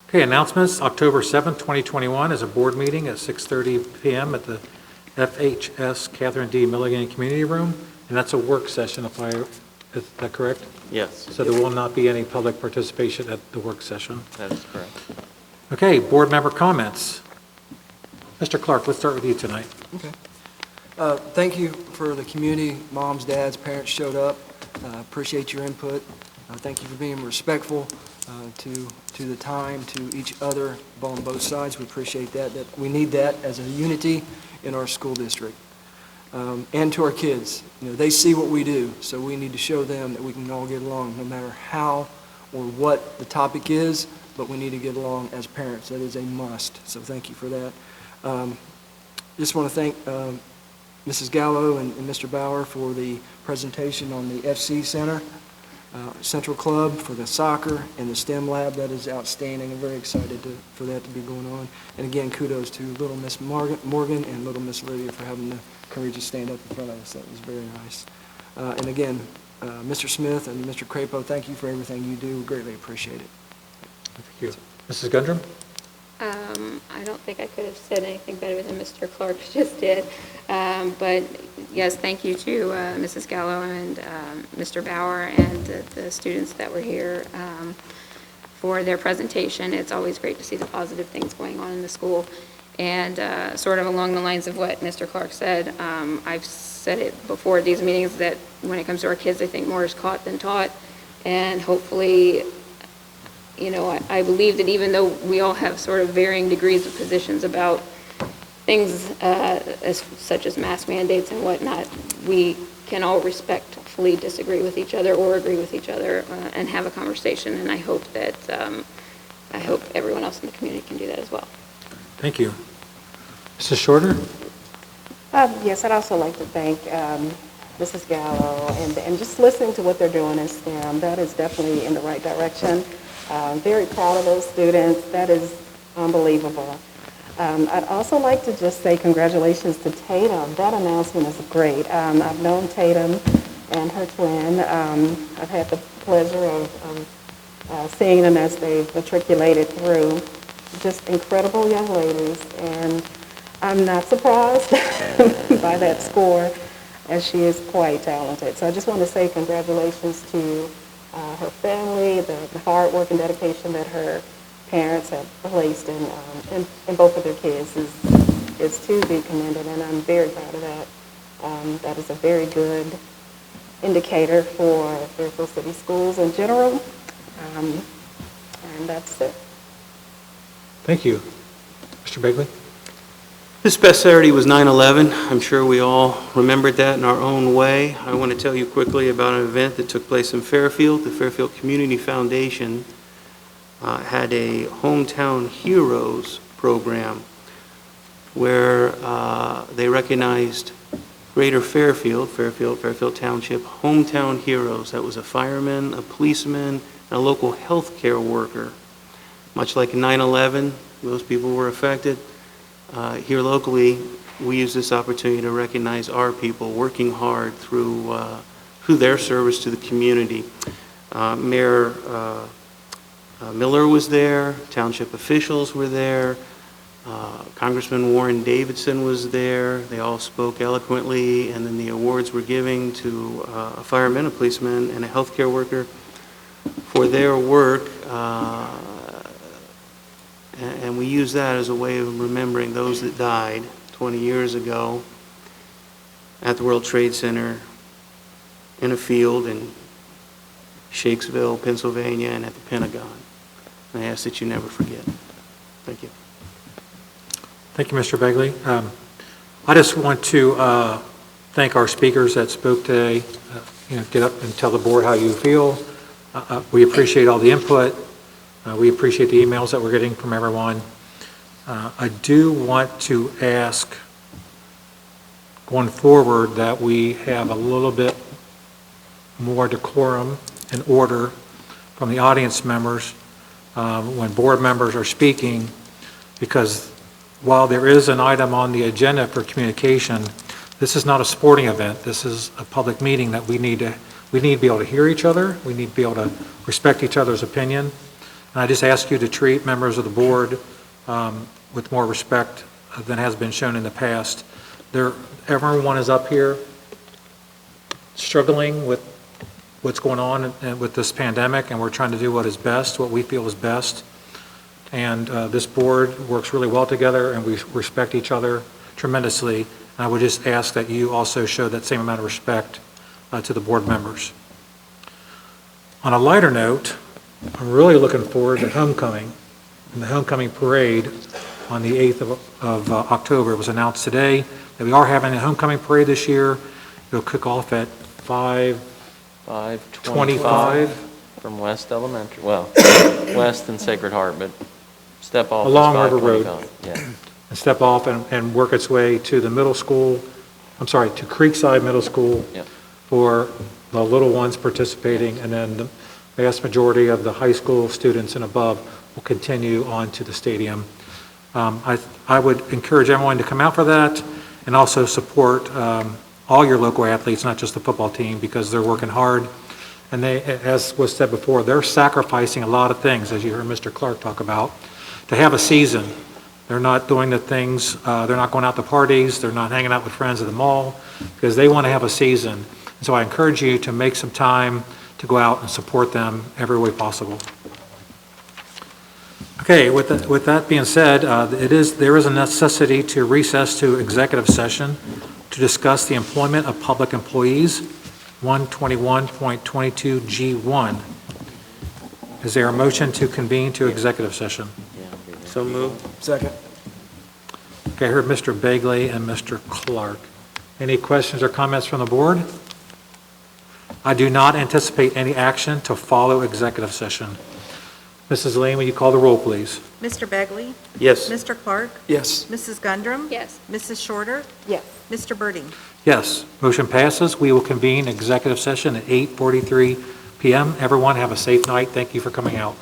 Okay, announcements. October 7th, 2021 is a board meeting at 6:30 p.m. at the FHS Catherine D. Milligan Community Room, and that's a work session, is that correct? Yes, So there will not be any public participation at the work session. that is correct. Okay, board member comments. Mr. Clark, let's start with you tonight. Okay. Thank you for the community. Moms, dads, parents showed up. Appreciate your input. Thank you for being respectful to the time, to each other on both sides. We appreciate that. That we need that as a unity in our school district. And to our kids. You know, they see what we do, so we need to show them that we can all get along no matter how or what the topic is, but we need to get along as parents. That is a must, so thank you for that. Just want to thank Mrs. Gallo and Mr. Bauer for the presentation on the FC Center, Central Club, for the soccer and the STEM lab. That is outstanding. I'm very excited for that to be going on. And again, kudos to little Miss Morgan and little Miss Lydia for having the courage to stand up in front of us. That was very nice. And again, Mr. Smith and Mr. Crapo, thank you for everything you do. We greatly appreciate it. Thank you. Mrs. Gundrum? I don't think I could have said anything better than Mr. Clark just did. But yes, thank you to Mrs. Gallo and Mr. Bauer and the students that were here for their presentation. It's always great to see the positive things going on in the school. And sort of along the lines of what Mr. Clark said, I've said it before at these meetings that when it comes to our kids, I think more is caught than taught. And hopefully, you know, I believe that even though we all have sort of varying degrees of positions about things such as mask mandates and whatnot, we can all respectfully disagree with each other or agree with each other and have a conversation. And I hope that everyone else in the community can do that as well. Thank you. Mrs. Shorter? Yes, I'd also like to thank Mrs. Gallo and just listening to what they're doing in STEM. That is definitely in the right direction. Very proud of those students. That is unbelievable. I'd also like to just say congratulations to Tatum. That announcement is great. I've known Tatum and her twin. I've had the pleasure of seeing them as they've matriculated through. Just incredible young ladies, and I'm not surprised by that score, as she is quite talented. So I just want to say congratulations to her family, the hard work and dedication that her parents have placed in both of their kids is to be commended, and I'm very proud of that. That is a very good indicator for Fairfield City Schools in general, and that's it. Thank you. Mr. Begley? This past Saturday was 9/11. I'm sure we all remembered that in our own way. I want to tell you quickly about an event that took place in Fairfield. The Fairfield Community Foundation had a Hometown Heroes program where they recognized Greater Fairfield Township hometown heroes. That was a fireman, a policeman, and a local health care worker. Much like in 9/11, those people were affected. Here locally, we use this opportunity to recognize our people working hard through their service to the community. Mayor Miller was there, township officials were there, Congressman Warren Davidson was there. They all spoke eloquently, and then the awards were given to a fireman, a policeman, and a healthcare worker for their work. And we use that as a way of remembering those that died 20 years ago at the World Trade Center, in a field in Shakesville, Pennsylvania, and at the Pentagon. And I ask that you never forget. Thank you. Thank you, Mr. Begley. I just want to thank our speakers that spoke today. Get up and tell the board how you feel. We appreciate all the input. We appreciate the emails that we're getting from everyone. I do want to ask, going forward, that we have a little bit more decorum and order from the audience members when board members are speaking, because while there is an item on the agenda for communication, this is not a sporting event. This is a public meeting that we need to be able to hear each other. We need to be able to respect each other's opinion. And I just ask you to treat members of the board with more respect than has been shown in the past. Everyone is up here struggling with what's going on with this pandemic, and we're trying to do what is best, what we feel is best. And this board works really well together, and we respect each other tremendously. And I would just ask that you also show that same amount of respect to the board members. On a lighter note, I'm really looking forward to homecoming and the homecoming parade on the 8th of October. It was announced today that we are having a homecoming parade this year. It'll kick off at 5:25 from West Elementary, well, West and Sacred Heart, but step off. Along is River Road. 5:25, yeah. and step off and work its way to the middle school, to Creekside Middle School Yep. for the little ones participating, and then the vast majority of the high school students and above will continue on to the stadium. I would encourage everyone to come out for that and also support all your local athletes, not just the football team, because they're working hard. And they, as was said before, they're sacrificing a lot of things, as you heard Mr. Clark talk about, to have a season. They're not doing the things, they're not going out to parties, they're not hanging out with friends at the mall, because they want to have a season. And so I encourage you to make some time to go out and support them every way possible. Okay, with that being said, there is a necessity to recess to executive session to discuss the employment of public employees, 121.22G1. Is there a motion to convene to executive session? So moved. Second. Okay, I heard Mr. Bagley and Mr. Clark. Any questions or comments from the board? I do not anticipate any action to follow executive session. Mrs. Lane, will you call the roll, please? Mr. Begley? Yes. Mr. Clark? Yes. Mrs. Gundram? Yes. Mrs. Shorter? Yes. Mr. Birding? Yes, motion passes. We will convene executive session at 8:43 p.m. Everyone have a safe night. Thank you for coming out.